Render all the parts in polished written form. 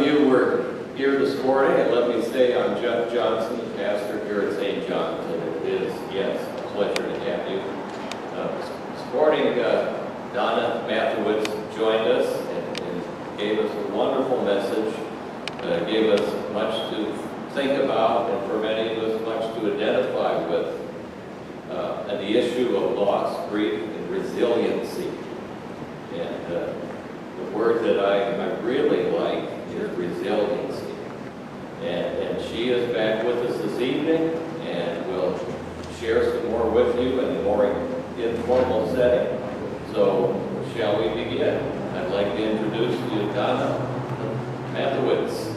of you were here this morning, and let me say I'm Jeff Johnson, the pastor here at St. John's, and it is, yes, a pleasure to have you. This morning, Donna Mathiowetz joined us and gave us a wonderful message, gave us much to think about, and for many of us, much to identify with, and the issue of loss, grief, and resiliency. And the word that I really like is resiliency. And she is back with us this evening, and will share some more with you in a more informal setting. So, shall we begin? I'd like to introduce you to Donna Mathiowetz.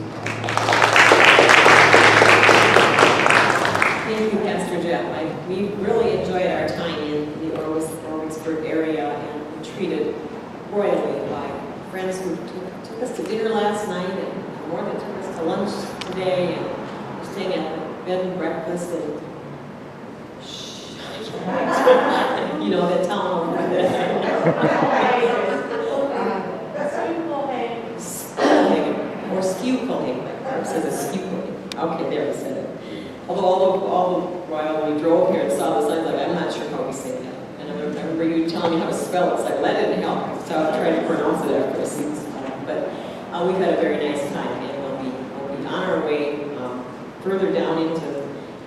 Thank you, Pastor Jeff. We really enjoyed our time in the Orwigsburg area and treated royally by friends who took us to dinner last night and more than took us to lunch today, and we're staying at the bed and breakfast and you know, that town over there. Or skewcoing. It says a skewcoing. Okay, there it said it. Although while we drove here and saw the signs, like, I'm not sure how we say that. And I remember you telling me how to spell it, so that didn't help. So I tried to pronounce it after I see this. But we've had a very nice time, and we'll be on our way further down into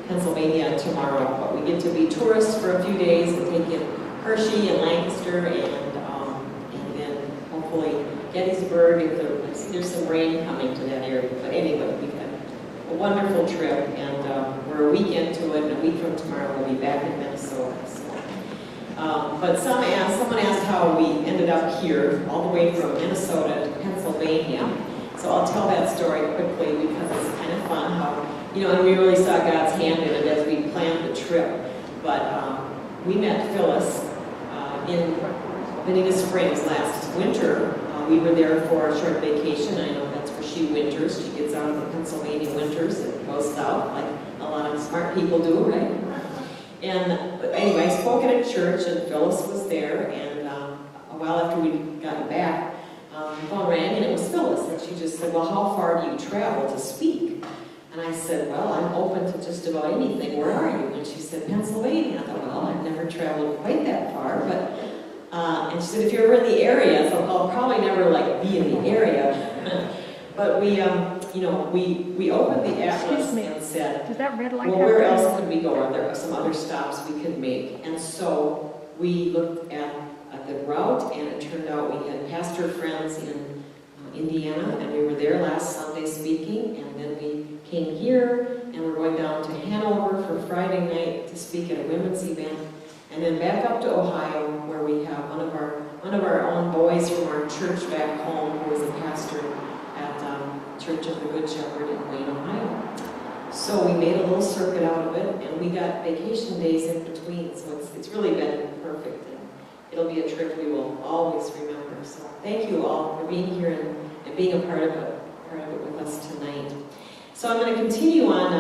Pennsylvania tomorrow. But we get to be tourists for a few days and take in Hershey and Lancaster, and then hopefully Gettysburg. If there's some rain coming to that area. But anyway, we've had a wonderful trip, and we're a week into it, and a week from tomorrow we'll be back in Minnesota. So. But someone asked how we ended up here, all the way from Minnesota to Pennsylvania. So I'll tell that story quickly because it's kind of fun how, and we really saw God's hand in it as we planned the trip. But we met Phyllis in Bonita Springs last winter. We were there for a short vacation. I know that's where she winters. She gets out of the Pennsylvania winters and goes south, like a lot of smart people do, right? And anyway, I spoke at a church, and Phyllis was there, and a while after we'd gotten back, the phone rang, and it was Phyllis, and she just said, well, how far do you travel to speak? And I said, well, I'm open to just about anything. Where are you? And she said, Pennsylvania. I thought, well, I've never traveled quite that far, but, and she said, if you're ever in the area, so I'll probably never, be in the area. But we opened the atlas and said, does that red light well, where else could we go? Are there some other stops we could make? And so we looked at the route, and it turned out we had pastor friends in Indiana, and we were there last Sunday speaking, and then we came here, and we're going down to Hanover for Friday night to speak at a women's event, and then back up to Ohio, where we have one of our own boys from our church back home, who is a pastor at Church of the Good Shepherd in Wayne, Ohio. So we made a little circuit out of it, and we got vacation days in between, so it's really been perfect, and it'll be a trip we will always remember. So thank you all for being here and being a part of it with us tonight. So I'm going to continue on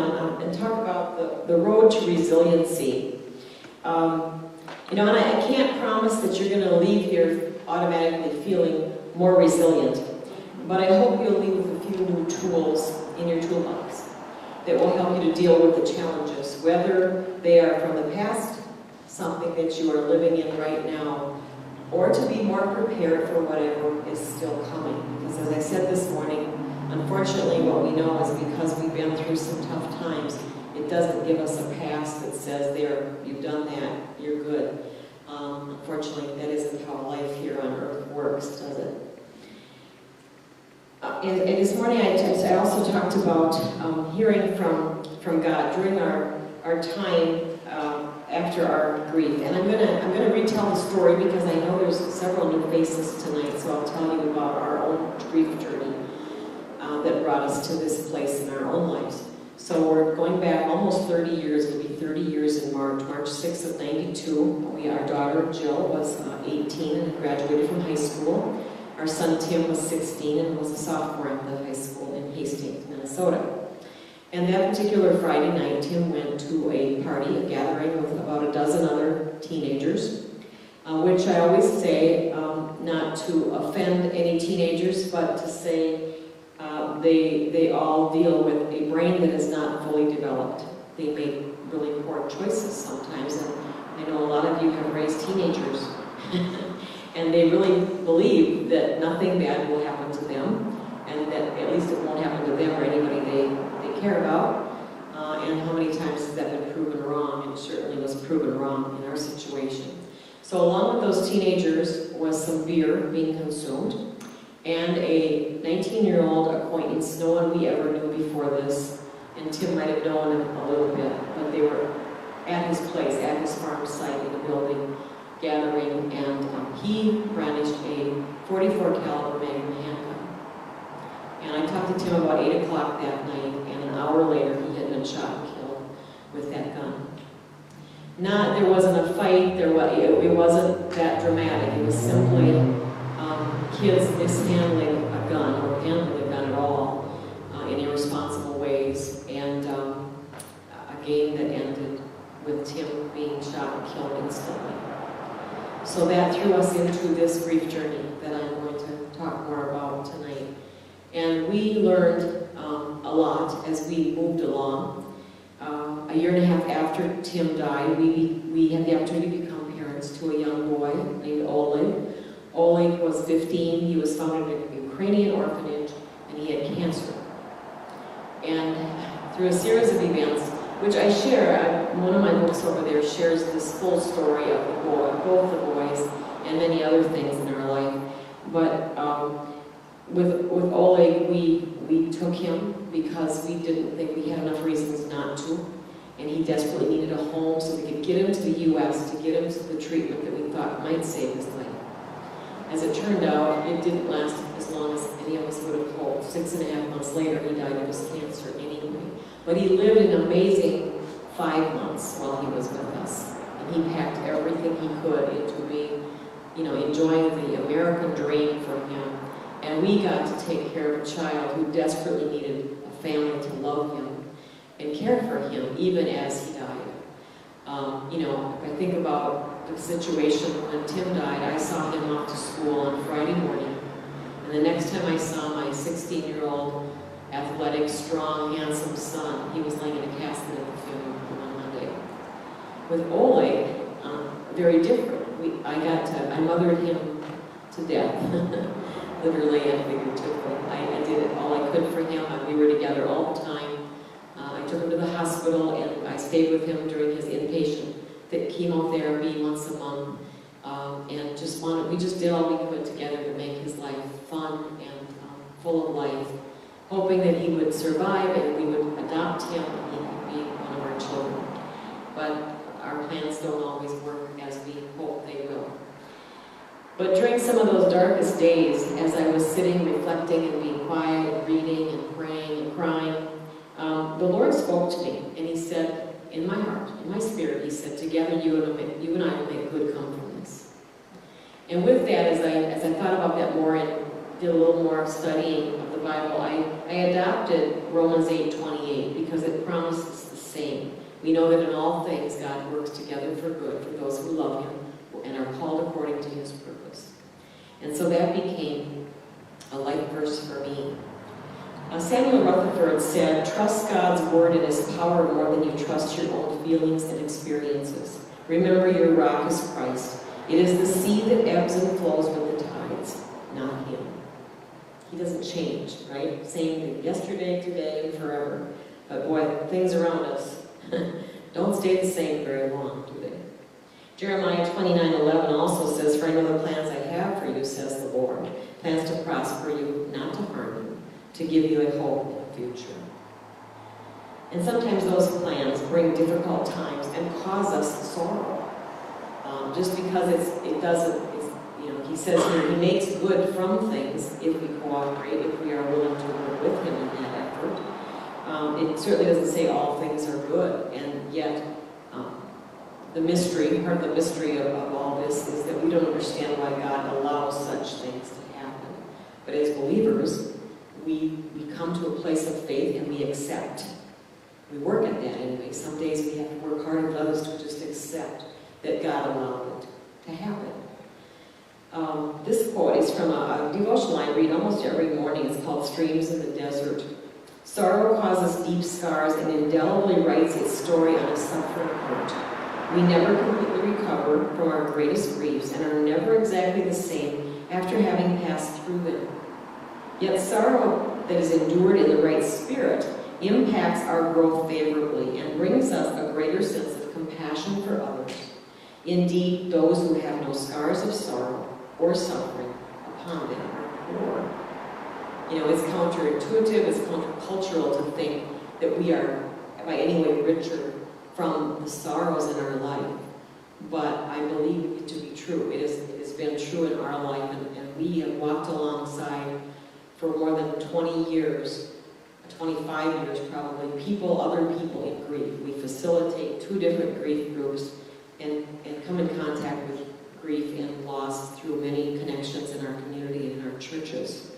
and talk about the road to resiliency. And I can't promise that you're going to leave here automatically feeling more resilient, but I hope you'll leave with a few new tools in your toolbox that will help you to deal with the challenges, whether they are from the past, something that you are living in right now, or to be more prepared for whatever is still coming. Because as I said this morning, unfortunately what we know is because we've been through some tough times, it doesn't give us a pass that says, there, you've done that, you're good. Unfortunately, that isn't how life here on earth works, does it? And this morning I also talked about hearing from God during our time after our grief. And I'm gonna retell the story because I know there's several new faces tonight, so I'll tell you about our own grief journey that brought us to this place in our own lives. So we're going back almost 30 years. It'll be 30 years in March 6th of 92. Our daughter Jill was 18 and graduated from high school. Our son Tim was 16 and was a sophomore at the high school in Hastings, Minnesota. And that particular Friday night, Tim went to a party, a gathering with about a dozen other teenagers, which I always say, not to offend any teenagers, but to say they all deal with a brain that is not fully developed. They make really poor choices sometimes, and I know a lot of you have raised teenagers, and they really believe that nothing bad will happen to them, and that at least it won't happen to them or anybody they care about. And how many times has that been proven wrong? And it certainly was proven wrong in our situation. So along with those teenagers was some beer being consumed, and a 19-year-old acquaintance, no one we ever knew before this, and Tim might have known him a little bit, but they were at his place, at his farm site in the building, gathering, and he brandished a .44 caliber Magnum handgun. And I talked to Tim about 8 o'clock that night, and an hour later he had been shot and killed with that gun. There wasn't a fight, it wasn't that dramatic, it was simply kids mishandling a gun, or handling a gun at all, in irresponsible ways, and a game that ended with Tim being shot and killed instantly. So that threw us into this grief journey that I'm going to talk more about tonight. And we learned a lot as we moved along. A year and a half after Tim died, we had the opportunity to become parents to a young boy named Oleg. Oleg was 15, he was found in a Ukrainian orphanage, and he had cancer. And through a series of events, which I share, one of my books over there shares this full story of the boy, both the boys, and many other things in our life. But with Oleg, we took him because we didn't think we had enough reasons not to. And he desperately needed a home so we could get him to the U.S., to get him to the treatment that we thought might save his life. As it turned out, it didn't last as long as any of us would have hoped. 6.5 months later, he died of his cancer anyway. But he lived an amazing 5 months while he was with us. And he packed everything he could into being, enjoying the American dream for him. And we got to take care of a child who desperately needed a family to love him and care for him, even as he died. If I think about the situation when Tim died, I saw him off to school on Friday morning. And the next time I saw my 16-year-old athletic, strong, handsome son, he was laying in a casket at the funeral on Monday. With Oleg, very different. I mothered him to death, literally and figuratively. I did it all I could for him, and we were together all the time. I took him to the hospital, and I stayed with him during his inpatient chemotherapy once a month, and we just did all we could together to make his life fun and full of life, hoping that he would survive and we would adopt him and he could be one of our children. But our plans don't always work as we hope they will. But during some of those darkest days, as I was sitting, reflecting and being quiet and reading and praying and crying, the Lord spoke to me, and he said, in my heart, in my spirit, he said, together you and I will make good come from this. And with that, as I thought about that more and did a little more studying of the Bible, I adopted Romans 8:28 because it promises the same. We know that in all things God works together for good for those who love him and are called according to his purpose. And so that became a life verse for me. Samuel Rutherford said, trust God's word and his power more than you trust your own feelings and experiences. Remember your rock is Christ. It is the sea that ebbs and flows with the tides, not him. He doesn't change, right? Same thing yesterday, today, and forever. But boy, things around us don't stay the same very long, do they? Jeremiah 29:11 also says, for I know the plans I have for you, says the Lord. Plans to prosper you, not to harm you, to give you a hope and a future. And sometimes those plans bring difficult times and cause us sorrow. Just because he says here, he makes good from things if we cooperate, if we are willing to work with him in that effort. It certainly doesn't say all things are good, and yet part of the mystery of all this is that we don't understand why God allows such things to happen. But as believers, we come to a place of faith and we accept. We work at that anyway. Some days we have to work harder than others to just accept that God allowed it to happen. This quote is from a devotional I read almost every morning. It's called Streams in the Desert. Sorrow causes deep scars and indelibly writes its story on a suffering heart. We never completely recover from our greatest griefs and are never exactly the same after having passed through them. Yet sorrow that is endured in the right spirit impacts our growth favorably and brings us a greater sense of compassion for others. Indeed, those who have no scars of sorrow or suffering upon them are poor. You know, it's counterintuitive, it's countercultural to think that we are by any way richer from the sorrows in our life. But I believe it to be true. It has been true in our life, and we have walked alongside for more than 20 years, 25 years probably, other people in grief. We facilitate 2 different grief groups and come in contact with grief and loss through many connections in our community and in our churches.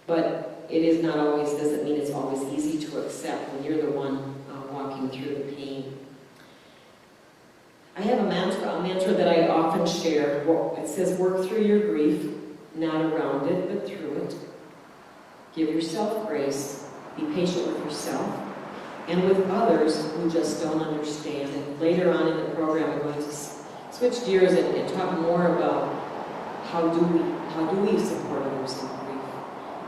But it is not always, doesn't mean it's always easy to accept when you're the one walking through the pain. I have a mantra that I often share. It says, work through your grief, not around it, but through it. Give yourself grace, be patient with yourself, and with others who just don't understand. And later on in the program, I'm going to switch gears and talk more about how do we support others in grief,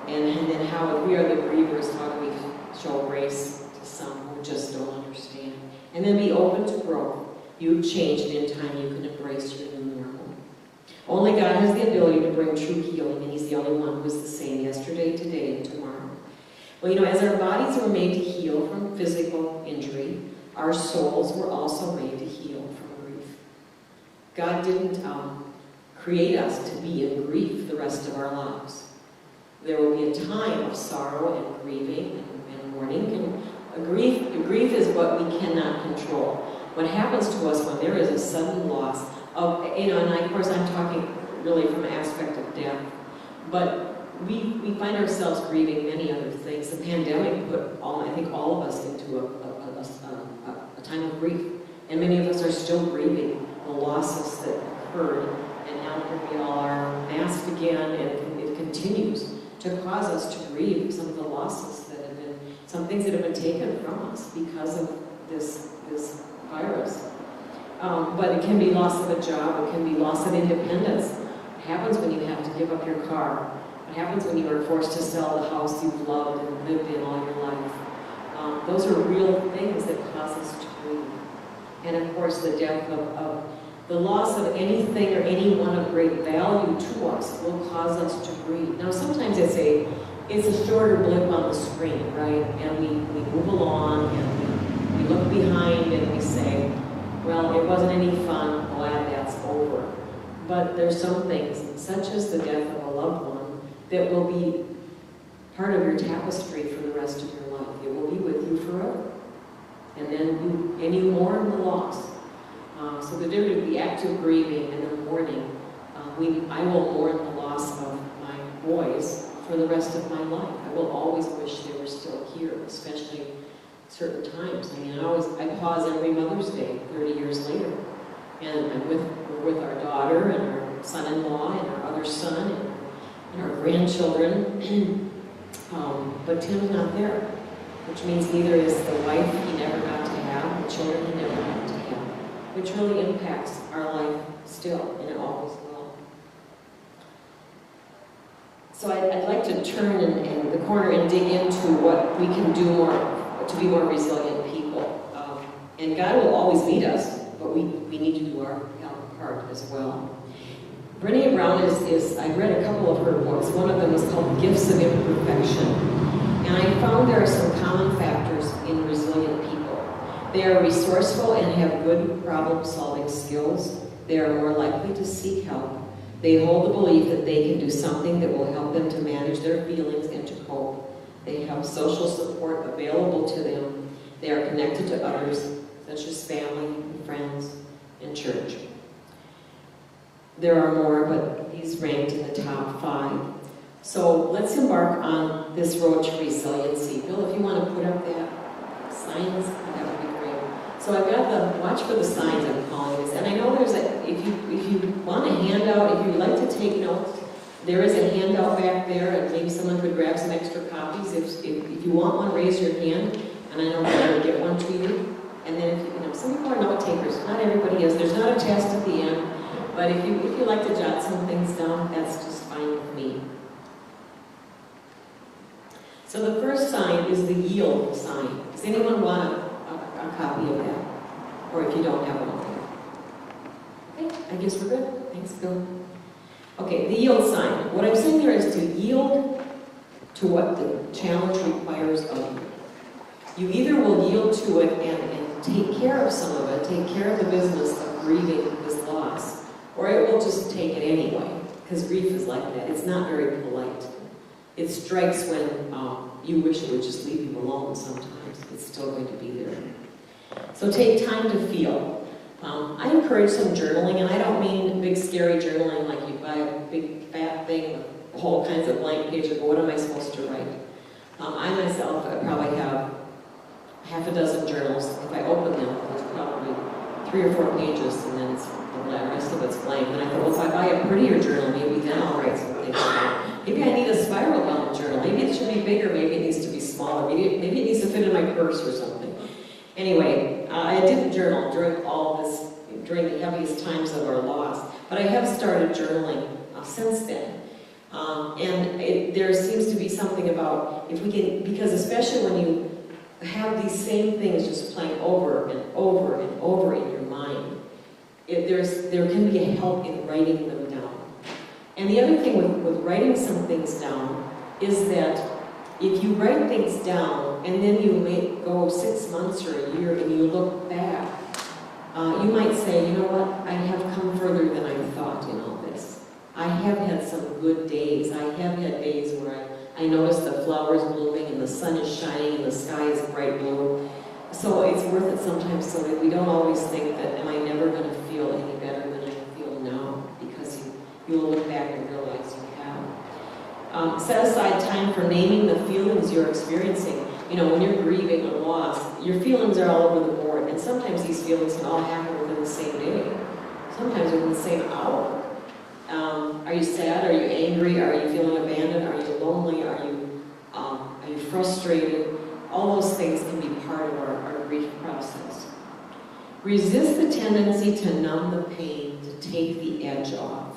and then how, if we are the grievers, how do we show grace to some who just don't understand, and then be open to growth. You've changed, and in time you can embrace your new normal. Only God has the ability to bring true healing, and He's the only one who is the same yesterday, today, and tomorrow. Well, you know, as our bodies were made to heal from physical injury, our souls were also made to heal from grief. God didn't create us to be in grief the rest of our lives. There will be a time of sorrow and grieving and mourning. And grief is what we cannot control. What happens to us when there is a sudden loss of, and of course I'm talking really from an aspect of death, but we find ourselves grieving many other things. The pandemic put I think all of us into a time of grief, and many of us are still grieving the losses that occurred, and now here we all are masked again, and it continues to cause us to grieve some of the losses that have been, some things that have been taken from us because of this virus. But it can be loss of a job, it can be loss of independence. What happens when you have to give up your car? What happens when you are forced to sell the house you've loved and lived in all your life? Those are real things that cause us to grieve. And of course, the death of the loss of anything or anyone of great value to us will cause us to grieve. Now, sometimes it's a shorter blip on the screen, right? And we move along and we look behind and we say, well, it wasn't any fun, glad that's over. But there's some things, such as the death of a loved one, that will be part of your tapestry for the rest of your life. It will be with you forever. And then you mourn the loss. So the difference between the active grieving and the mourning, I will mourn the loss of my boys for the rest of my life. I will always wish they were still here, especially certain times. I mean, I pause every Mother's Day 30 years later, and we're with our daughter and our son-in-law and our other son and our grandchildren. But Tim's not there, which means neither is the wife he never got to have, the children he never got to have, which really impacts our life still, and it always will. So I'd like to turn in the corner and dig into what we can do more to be more resilient people. And God will always lead us, but we need to do our part as well. Brené Brown I read a couple of her books. One of them is called Gifts of Imperfection. And I found there are some common factors in resilient people. They are resourceful and have good problem-solving skills. They are more likely to seek help. They hold the belief that they can do something that will help them to manage their feelings and to cope. They have social support available to them. They are connected to others, such as family, and friends, and church. There are more, but these ranked in the top 5. So let's embark on this road to resiliency. Bill, if you want to put up that signs, that would be great. So I've got the watch for the signs, I'm calling this. And I know there's if you want a handout, if you'd like to take notes, there is a handout back there, and maybe someone could grab some extra copies. If you want one, raise your hand, and I know I will get one to you. And then, some people are note takers. Not everybody is. There's not a test at the end. But if you like to jot some things down, that's just fine with me. So the first sign is the yield sign. Does anyone want a copy of that? Or if you don't have one? Okay, I guess we're good. Thanks, Bill. Okay, the yield sign. What I'm saying here is to yield to what the challenge requires of you. You either will yield to it and take care of some of it, take care of the business of grieving this loss, or it will just take it anyway, because grief is like that. It's not very polite. It strikes when you wish it would just leave you alone sometimes. It's still going to be there. So take time to feel. I encourage some journaling, and I don't mean big scary journaling like you buy a big fat thing with all kinds of blank pages, but what am I supposed to write? I myself probably have half a dozen journals. If I open them, there's probably 3 or 4 pages, and then the rest of it's blank. And I thought, well, if I buy a prettier journal, maybe then I'll write some things down. Maybe I need a spiral bound journal. Maybe it should be bigger. Maybe it needs to be smaller. Maybe it needs to fit in my purse or something. Anyway, I didn't journal during the heaviest times of our loss, but I have started journaling since then. And there seems to be something about if we can, because especially when you have these same things just playing over and over and over in your mind, there can be a help in writing them down. And the other thing with writing some things down is that if you write things down and then you may go 6 months or a year and you look back, you might say, you know what, I have come further than I thought in all this. I have had some good days. I have had days where I notice the flowers blooming and the sun is shining and the sky is bright blue. So it's worth it sometimes so that we don't always think that, am I never going to feel any better than I feel now? Because you will look back and realize you have. Set aside time for naming the feelings you're experiencing. When you're grieving a loss, your feelings are all over the board, and sometimes these feelings can all happen within the same day. Sometimes within the same hour. Are you sad? Are you angry? Are you feeling abandoned? Are you lonely? Are you frustrated? All those things can be part of our grief process. Resist the tendency to numb the pain, to take the edge off.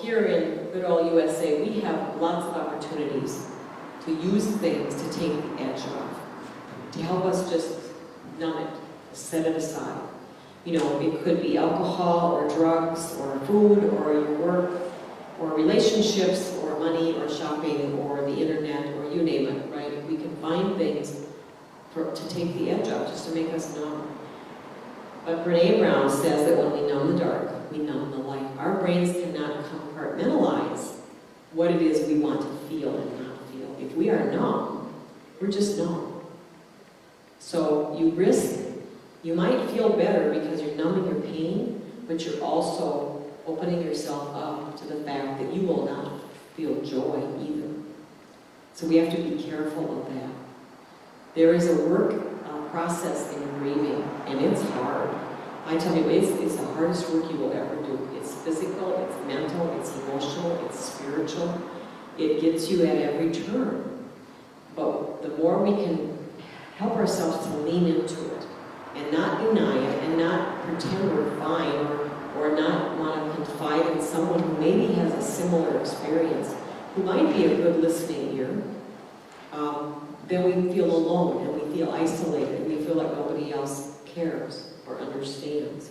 Here in good old USA, we have lots of opportunities to use things to take the edge off, to help us just numb it, set it aside. It could be alcohol or drugs or food or your work or relationships or money or shopping or the internet or you name it, right? We can find things to take the edge off, just to make us numb. But Brene Brown says that when we numb the dark, we numb the light. Our brains cannot compartmentalize what it is we want to feel and not feel. If we are numb, we're just numb. So you might feel better because you're numbing your pain, but you're also opening yourself up to the fact that you will not feel joy either. So we have to be careful of that. There is a work process in grieving, and it's hard. I tell you, it's the hardest work you will ever do. It's physical, it's mental, it's emotional, it's spiritual. It gets you at every turn. But the more we can help ourselves to lean into it, and not deny it, and not pretend we're fine, or not want to confide in someone who maybe has a similar experience, who might be a good listening ear, then we feel alone, and we feel isolated, and we feel like nobody else cares or understands.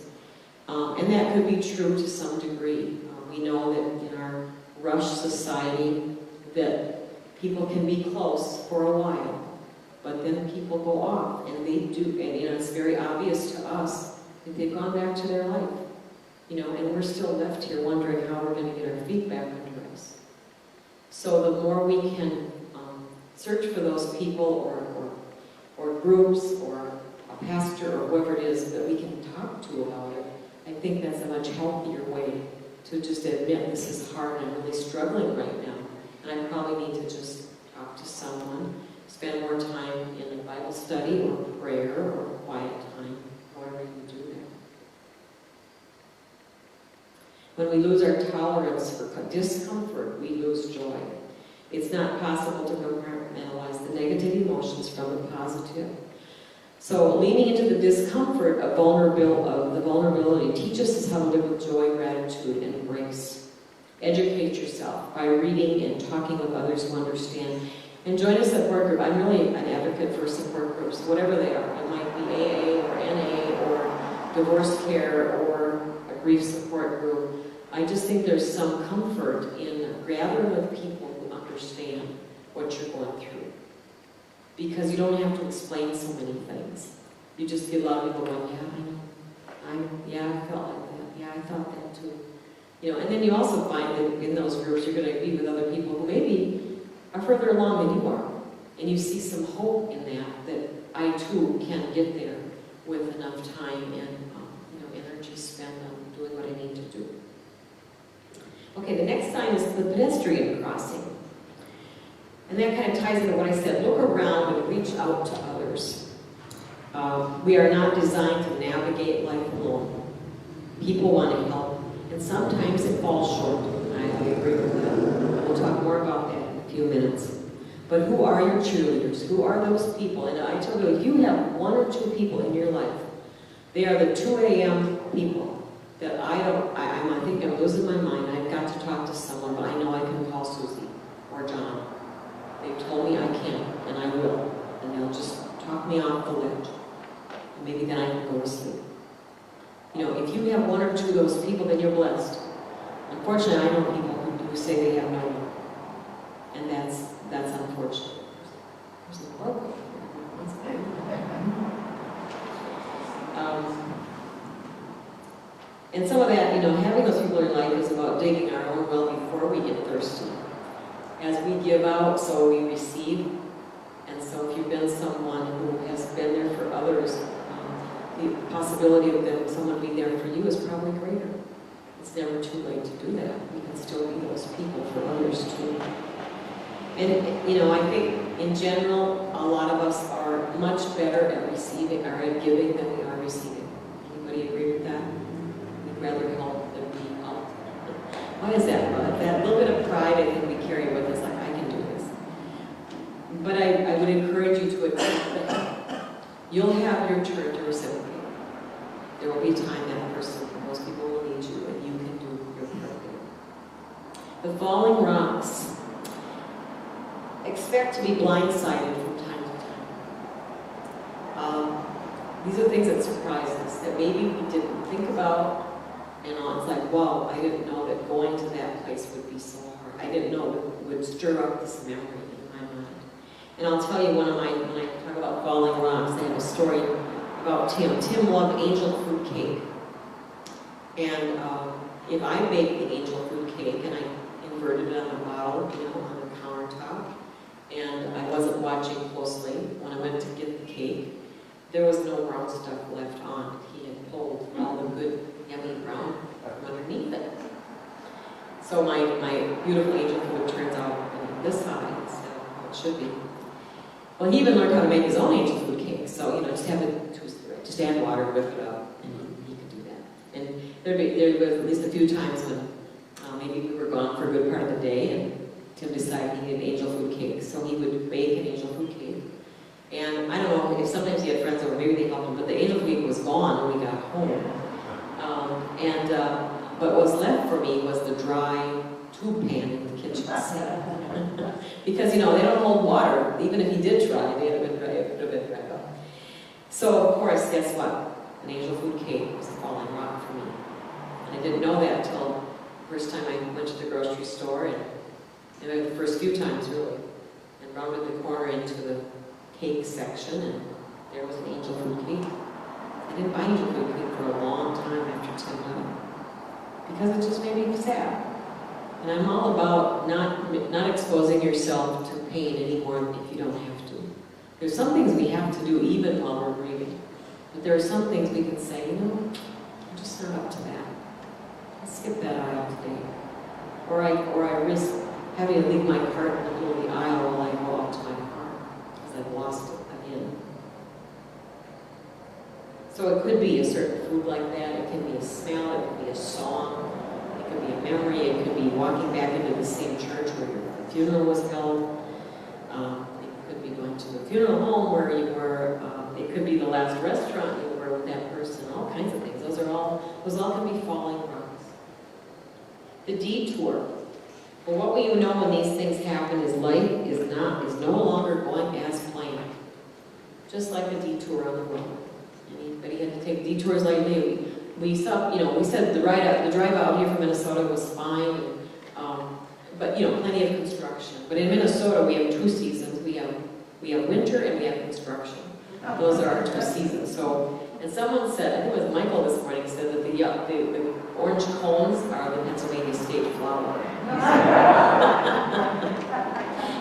And that could be true to some degree. We know that in our rush society that people can be close for a while, but then people go off, and they do, and it's very obvious to us that they've gone back to their life, and we're still left here wondering how we're going to get our feet back under us. So the more we can search for those people or groups or a pastor or whoever it is that we can talk to about it, I think that's a much healthier way to just admit this is hard and I'm really struggling right now, and I probably need to just talk to someone. Spend more time in a Bible study or prayer or quiet time, however you do that. When we lose our tolerance for discomfort, we lose joy. It's not possible to compartmentalize the negative emotions from the positive. So leaning into the discomfort of the vulnerability teaches us how to live with joy, gratitude, and grace. Educate yourself by reading and talking with others who understand. And join a support group. I'm really an advocate for support groups, whatever they are. It might be AA or NA or divorce care or a grief support group. I just think there's some comfort in gathering with people who understand what you're going through. Because you don't have to explain so many things. You just get a lot of people going, yeah, I know. I felt like that. Yeah, I thought that too. You know, and then you also find that in those groups you're going to be with other people who maybe are further along than you are. And you see some hope in that I too can get there with enough time and energy spent on doing what I need to do. Okay, the next sign is the pedestrian crossing. And that kind of ties into what I said. Look around and reach out to others. We are not designed to navigate life alone. People want to help, and sometimes it falls short. I agree with that. We'll talk more about that in a few minutes. But who are your cheerleaders? Who are those people? And I tell you, if you have one or two people in your life, they are the 2 a.m. people that I think I'm losing my mind. I've got to talk to someone, but I know I can call Susie or John. They've told me I can, and I will. And they'll just talk me off the ledge. And maybe then I can go to sleep. You know, if you have one or two of those people, then you're blessed. Unfortunately, I know people who say they have no one. And that's unfortunate. There's a logo. And some of that, having those people in your life is about digging our own well before we get thirsty. As we give out, so we receive. And so if you've been someone who has been there for others, the possibility of them, someone being there for you is probably greater. It's never too late to do that. We can still be those people for others too. And, I think in general, a lot of us are much better at receiving or at giving than we are receiving. Anybody agree with that? We'd rather help than be helped. Why is that? Well, that little bit of pride I think we carry with us, like, I can do this. But I would encourage you to admit that you'll have your turn to reciprocate. There will be a time that person, most people will need you, and you can do your part there. The falling rocks. Expect to be blindsided from time to time. These are things that surprise us, that maybe we didn't think about, and it's like, wow, I didn't know that going to that place would be so hard. I didn't know it would stir up this memory in my mind. And I'll tell you when I talk about falling rocks, I have a story about Tim. Tim loved angel food cake. And if I baked the angel food cake and I inverted it on a bottle, on the countertop, and I wasn't watching closely when I went to get the cake, there was no brown stuff left on. He had pulled all the good, yummy brown from underneath it. So my beautiful angel food turns out this high instead of how it should be. Well, he even learned how to make his own angel food cake. So, just have it, just add water, whip it up, and he could do that. And there was at least a few times when maybe we were gone for a good part of the day, and Tim decided he needed angel food cake, so he would bake an angel food cake. And I don't know if sometimes he had friends over, maybe they helped him, but the angel food cake was gone when we got home. But what was left for me was the dry tube pan in the kitchen sink. Because, they don't hold water. Even if he did try, it would have been dried up. So, of course, guess what? An angel food cake was a falling rock for me. And I didn't know that until the first time I went to the grocery store, and the first few times, really, and rounded the corner into the cake section, and there was an angel food cake. I didn't buy angel food cake for a long time after Tim died, because it just made me sad. And I'm all about not exposing yourself to pain anymore if you don't have to. There's some things we have to do even while we're grieving, but there are some things we can say, I'm just not up to that. I'll skip that aisle today, or I risk having to leave my cart in the middle of the aisle while I go out to my car, because I've lost it again. So it could be a certain food like that, it can be a smell, it could be a song, it could be a memory, it could be walking back into the same church where your funeral was held. It could be going to the funeral home where you were, it could be the last restaurant you were with that person, all kinds of things. Those all can be falling rocks. The detour. Well, what we know when these things happen is life is no longer going as planned. Just like a detour on the road. Anybody had to take detours lately? We said the drive out here from Minnesota was fine, but plenty of construction. But in Minnesota, we have two seasons. We have winter and we have construction. Those are our two seasons. So, and someone said, I think it was Michael this morning, said that the orange cones are the Pennsylvania state flower.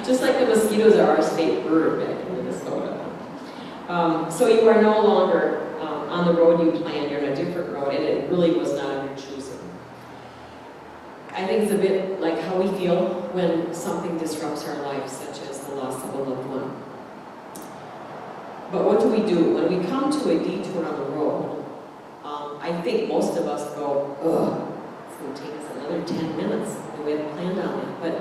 Just like the mosquitoes are our state bird back in Minnesota. So you are no longer on the road you planned, you're on a different road, and it really was not of your choosing. I think it's a bit like how we feel when something disrupts our lives, such as the loss of a loved one. But what do? When we come to a detour on the road, I think most of us go, ugh, it's going to take us another 10 minutes. We hadn't planned on that. But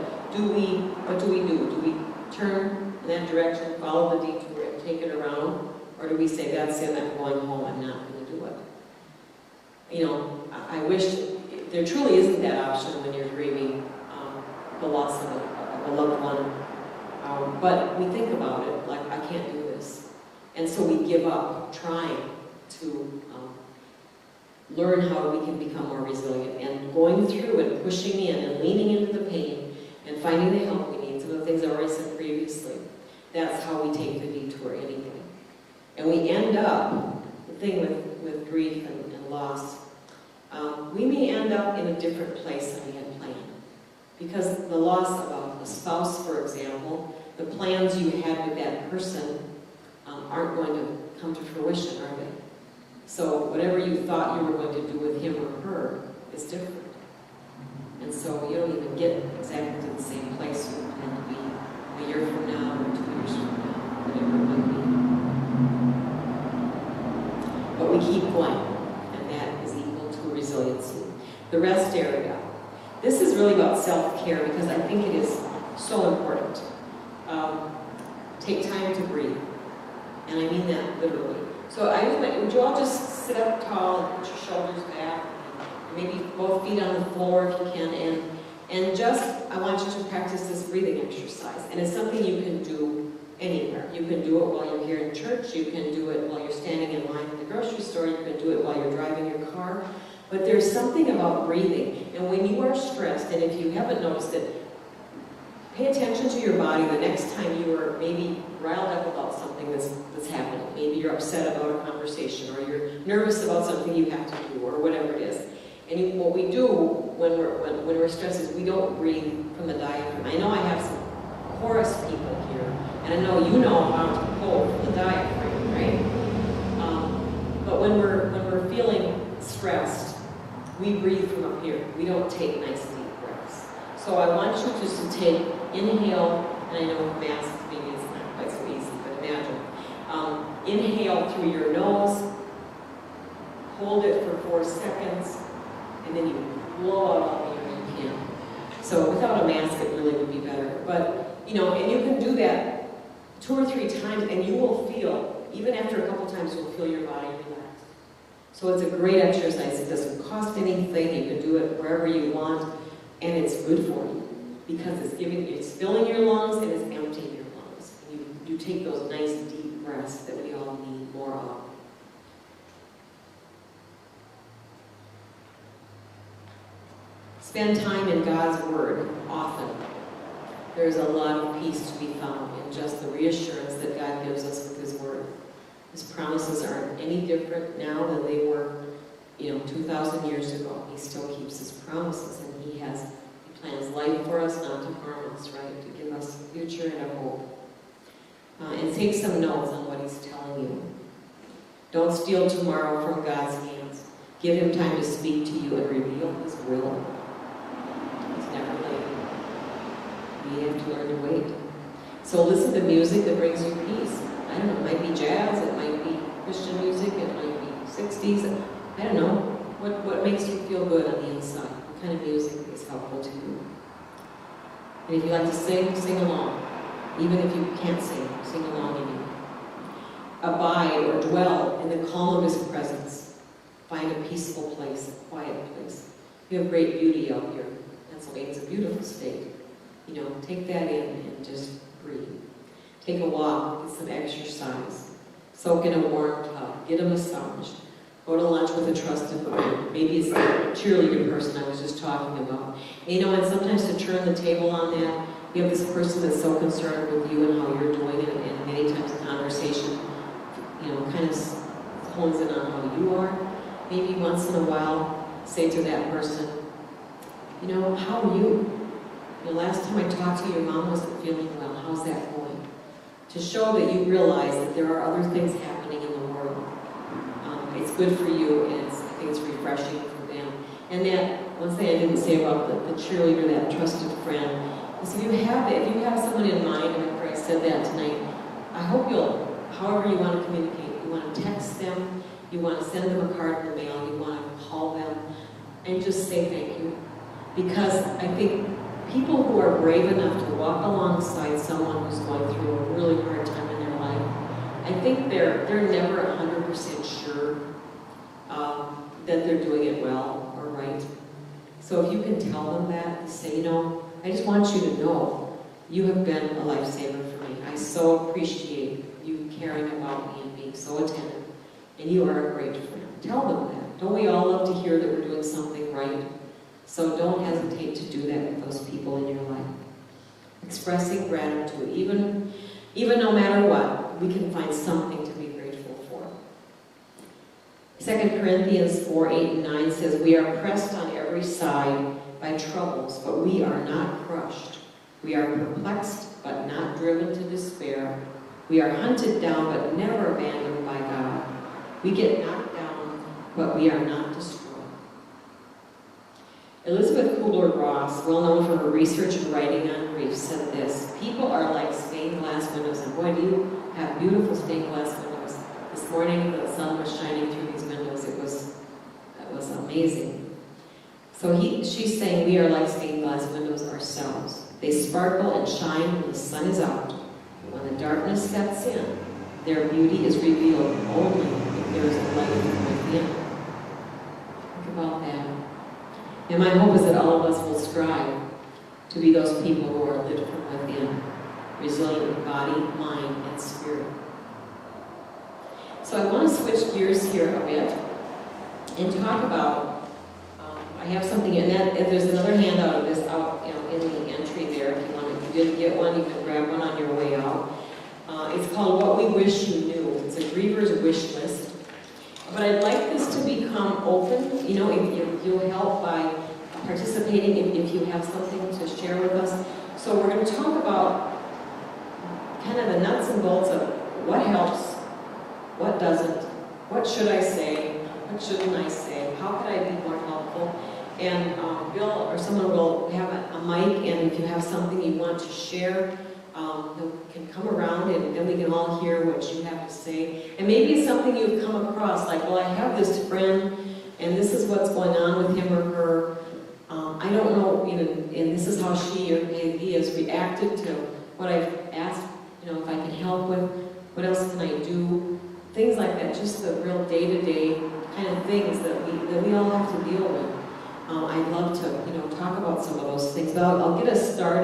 what do we do? Do we turn in that direction, follow the detour, and take it around? Or do we say, that's it, I'm going home, I'm not going to do it? I wish there truly isn't that option when you're grieving the loss of a loved one. But we think about it, like, I can't do this. And so we give up trying to learn how we can become more resilient. And going through and pushing in and leaning into the pain and finding the help we need, some of the things I already said previously, that's how we take the detour anyway. And we end up, the thing with grief and loss, we may end up in a different place than we had planned. Because the loss of a spouse, for example, the plans you had with that person aren't going to come to fruition, are they? So whatever you thought you were going to do with him or her is different. And so you don't even get exactly to the same place you plan to be a year from now or 2 years from now, whatever it might be. But we keep going, and that is equal to resiliency. The rest area. This is really about self-care because I think it is so important. Take time to breathe. And I mean that literally. So would you all just sit up tall and put your shoulders back, and maybe both feet on the floor if you can, and just, I want you to practice this breathing exercise. And it's something you can do anywhere. You can do it while you're here in church, you can do it while you're standing in line at the grocery store, you can do it while you're driving your car. But there's something about breathing. And when you are stressed, and if you haven't noticed it, pay attention to your body the next time you are maybe riled up about something that's happening. Maybe you're upset about a conversation, or you're nervous about something you have to do, or whatever it is. And what we do when we're stressed is we don't breathe from the diaphragm. I know I have some chorus people here, and I know you know how to pull from the diaphragm, right? But when we're feeling stressed, we breathe from up here. We don't take nice deep breaths. So I want you just to take, inhale, and I know with masks maybe it's not quite so easy, but imagine. Inhale through your nose, hold it for 4 seconds, and then you blow out all the air you can. So without a mask, it really would be better. But, and you can do that 2 or 3 times, and you will feel, even after a couple times, you'll feel your body relax. So it's a great exercise. It doesn't cost anything. You can do it wherever you want, and it's good for you because it's filling your lungs and it's emptying your lungs. And you take those nice deep breaths that we all need more of. Spend time in God's Word often. There's a lot of peace to be found in just the reassurance that God gives us with His Word. His promises aren't any different now than they were, 2,000 years ago. He still keeps His promises, and He plans life for us, not to harm us, right? To give us a future and a hope. And take some notes on what He's telling you. Don't steal tomorrow from God's hands. Give Him time to speak to you and reveal His will. He's never late. We have to learn to wait. So listen to music that brings you peace. I don't know, it might be jazz, it might be Christian music, it might be 60s. I don't know. What makes you feel good on the inside? What kind of music is helpful to you? And if you like to sing, sing along. Even if you can't sing, sing along anyway. Abide or dwell in the calm of His presence. Find a peaceful place, a quiet place. You have great beauty out here. Pennsylvania is a beautiful state. You know, take that in and just breathe. Take a walk, get some exercise. Soak in a warm tub, get a massage. Go to lunch with a trusted friend. Maybe it's the cheerleader person I was just talking about. And you know, and sometimes to turn the table on that, you have this person that's so concerned with you and how you're doing it, and many times the conversation, you know, kind of hones in on how you are. Maybe once in a while, say to that person, you know, how are you? The last time I talked to you, your mom wasn't feeling well. How's that going? To show that you realize that there are other things happening in the world. It's good for you, and I think it's refreshing for them. And that, one thing I didn't say about the cheerleader, that trusted friend, is if you have someone in mind, after I said that tonight, I hope you'll, however you want to communicate, you want to text them, you want to send them a card in the mail, you want to call them, and just say thank you. Because I think people who are brave enough to walk alongside someone who's going through a really hard time in their life, I think they're never 100% sure that they're doing it well or right. So if you can tell them that, say, you know, I just want you to know you have been a lifesaver for me. I so appreciate you caring about me and being so attentive, and you are a great friend. Tell them that. Don't we all love to hear that we're doing something right? So don't hesitate to do that with those people in your life. Expressing gratitude, even no matter what, we can find something to be grateful for. 2 Corinthians 4:8-9 says, we are pressed on every side by troubles, but we are not crushed. We are perplexed, but not driven to despair. We are hunted down, but never abandoned by God. We get knocked down, but we are not destroyed. Elizabeth Kubler-Ross, well known for her research and writing on grief, said this: people are like stained glass windows, and boy, do you have beautiful stained glass windows. This morning, the sun was shining through these windows. It was amazing. So she's saying we are like stained glass windows ourselves. They sparkle and shine when the sun is out. But when the darkness sets in, their beauty is revealed only if there is a light from within. Think about that. And my hope is that all of us will strive to be those people who are lit from within, resilient in body, mind, and spirit. So I want to switch gears here a bit and talk about, I have something in that, and there's another handout of this out in the entry there. If you didn't get one, you can grab one on your way out. It's called What We Wish You Knew. It's a griever's wish list. But I'd like this to become open. You know, if you'll help by participating, if you have something to share with us. So we're going to talk about kind of the nuts and bolts of what helps, what doesn't, what should I say, what shouldn't I say, how could I be more helpful. And Bill or someone will have a mic, and if you have something you want to share, you can come around and then we can all hear what you have to say. And maybe it's something you've come across, like, well, I have this friend, and this is what's going on with him or her. I don't know, and this is how she or he has reacted to what I've asked, if I can help with, what else can I do? Things like that, just the real day-to-day kind of things that we all have to deal with. I'd love to, talk about some of those things, but I'll get us started.